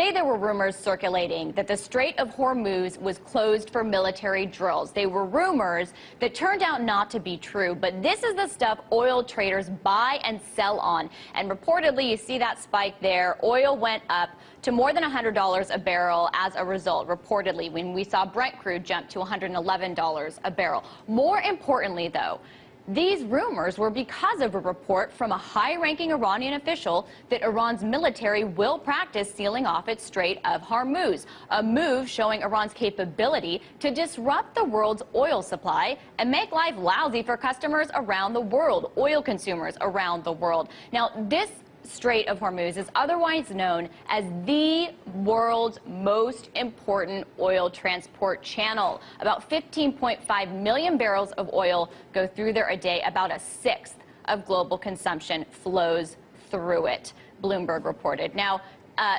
Today there were rumors circulating that the Strait of Hormuz was closed for military drills. They were rumors that turned out not to be true, but this is the stuff oil traders buy and sell on. And reportedly, you see that spike there, oil went up to more than $100 a barrel as a result, reportedly, when we saw Brent crude jump to $111 a barrel. More importantly, though, these rumors were because of a report from a high-ranking Iranian official that Iran's military will practice sealing off its Strait of Hormuz, a move showing Iran's capability to disrupt the world's oil supply and make life lousy for customers around the world, oil consumers around the world. Now, this Strait of Hormuz is otherwise known as the world's most important oil transport channel. About 15.5 million barrels of oil go through there a day. About a sixth of global consumption flows through it, Bloomberg reported. Now,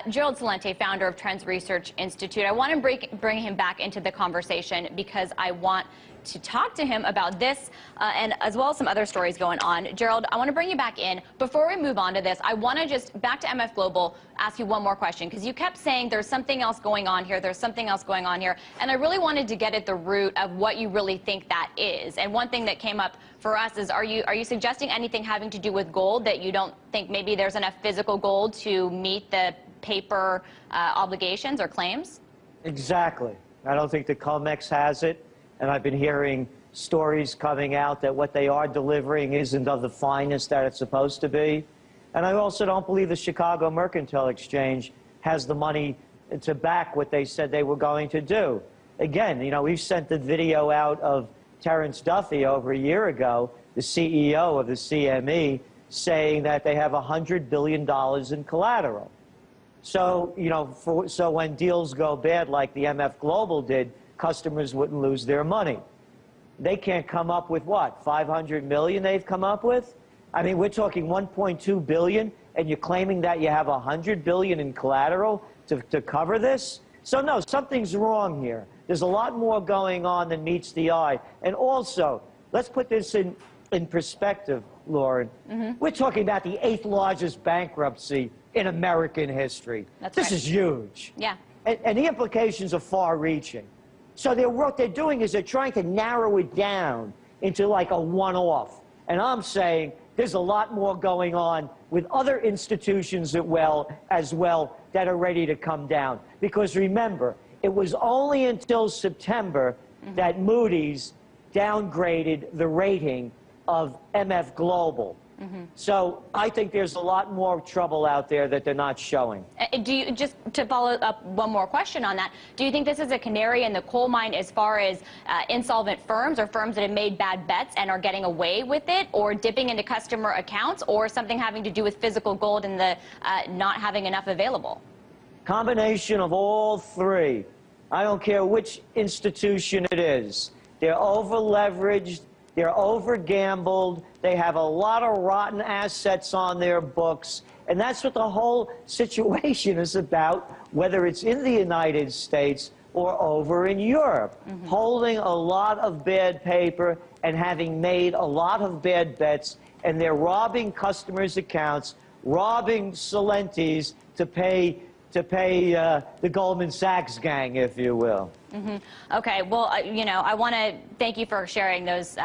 Gerald Celente, founder of Trends Research Institute, I want to bring him back into the conversation because I want to talk to him about this and as well as some other stories going on. Gerald, I want to bring you back in. Before we move on to this, I want to just, back to MF Global, ask you one more question, because you kept saying there's something else going on here, there's something else going on here, and I really wanted to get at the root of what you really think that is. And one thing that came up for us is, are you suggesting anything having to do with gold, that you don't think maybe there's enough physical gold to meet the paper obligations or claims? Exactly. I don't think the COMEX has it. And I've been hearing stories coming out that what they are delivering isn't of the finest that it's supposed to be. And I also don't believe the Chicago Mercantile Exchange has the money to back what they said they were going to do. Again, you know, we've sent the video out of Terrence Duffy over a year ago, the CEO of the CME, saying that they have $100 billion in collateral. So, you know, so when deals go bad like the MF Global did, customers wouldn't lose their money. They can't come up with what, 500 million they've come up with? I mean, we're talking 1.2 billion, and you're claiming that you have 100 billion in collateral to cover this? So no, something's wrong here. There's a lot more going on than meets the eye. And also, let's put this in perspective, Lauren. We're talking about the 8th largest bankruptcy in American history. This is huge. Yeah. And the implications are far-reaching. So what they're doing is they're trying to narrow it down into like a one-off. And I'm saying there's a lot more going on with other institutions as well that are ready to come down. Because remember, it was only until September that Moody's downgraded the rating of MF Global. So I think there's a lot more trouble out there that they're not showing. Do you, just to follow up one more question on that, do you think this is a canary in the coal mine as far as insolvent firms or firms that have made bad bets and are getting away with it, or dipping into customer accounts, or something having to do with physical gold and the not having enough available? Combination of all three. I don't care which institution it is. They're over-leveraged. They're over-gambled. They have a lot of rotten assets on their books. And that's what the whole situation is about, whether it's in the United States or over in Europe. Holding a lot of bad paper and having made a lot of bad bets. And they're robbing customers' accounts, robbing Celentes to pay the Goldman Sachs gang, if you will. Okay, well, you know, I want to thank you for sharing those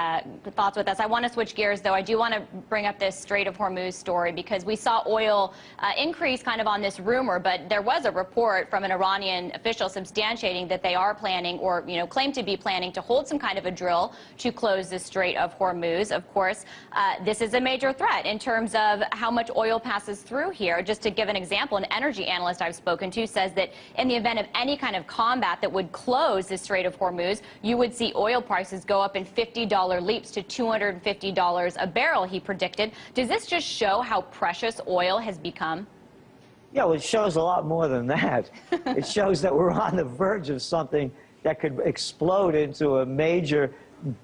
thoughts with us. I want to switch gears, though. I do want to bring up this Strait of Hormuz story because we saw oil increase kind of on this rumor, but there was a report from an Iranian official substantiating that they are planning, or, you know, claim to be planning to hold some kind of a drill to close the Strait of Hormuz. Of course, this is a major threat in terms of how much oil passes through here. Just to give an example, an energy analyst I've spoken to says that in the event of any kind of combat that would close the Strait of Hormuz, you would see oil prices go up in $50 leaps to $250 a barrel, he predicted. Does this just show how precious oil has become? Yeah, well, it shows a lot more than that. It shows that we're on the verge of something that could explode into a major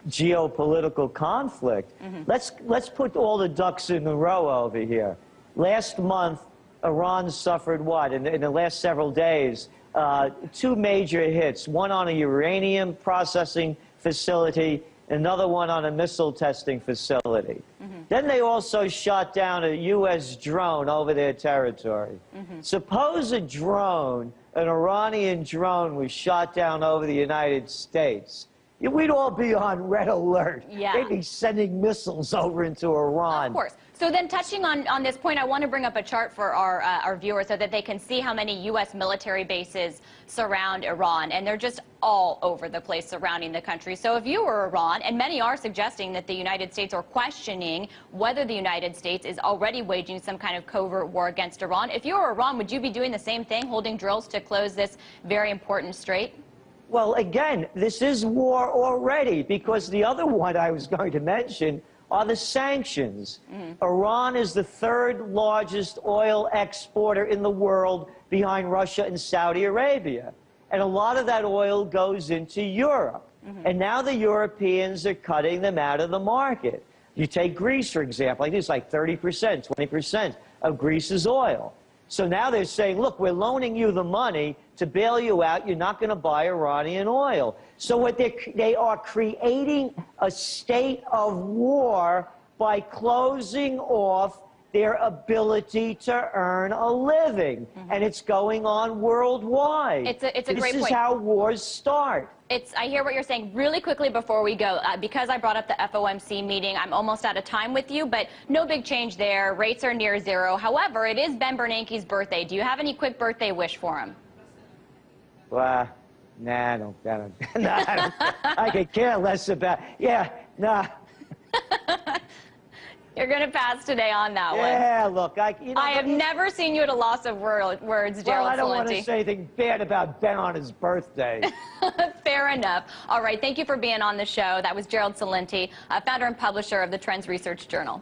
geopolitical conflict. Let's put all the ducks in a row over here. Last month, Iran suffered what? In the last several days, 2 major hits, one on a uranium processing facility, another one on a missile testing facility. Then they also shot down a U.S. drone over their territory. Suppose a drone, an Iranian drone, was shot down over the United States. We'd all be on red alert. Yeah. They'd be sending missiles over into Iran. Of course. So then touching on this point, I want to bring up a chart for our viewers so that they can see how many U.S. military bases surround Iran. And they're just all over the place surrounding the country. So if you were Iran, and many are suggesting that the United States are questioning whether the United States is already waging some kind of covert war against Iran. If you were Iran, would you be doing the same thing, holding drills to close this very important strait? Well, again, this is war already, because the other one I was going to mention are the sanctions. Iran is the third largest oil exporter in the world behind Russia and Saudi Arabia. And a lot of that oil goes into Europe. And now the Europeans are cutting them out of the market. You take Greece, for example. I think it's like 30%, 20% of Greece's oil. So now they're saying, look, we're loaning you the money to bail you out. You're not going to buy Iranian oil. So what they are creating a state of war by closing off their ability to earn a living. And it's going on worldwide. It's a great point. This is how wars start. I hear what you're saying. Really quickly before we go, because I brought up the FOMC meeting, I'm almost out of time with you, but no big change there. Rates are near zero. However, it is Ben Bernanke's birthday. Do you have any quick birthday wish for him? Well, nah, I don't. I could care less about. Yeah, nah. You're going to pass today on that one. Yeah, look, I have never seen you at a loss of words, Gerald Well, I don't Celente. want to say anything bad about Ben on his birthday. Fair enough. All right, thank you for being on the show. That was Gerald Celente, founder and publisher of the Trends Research Journal.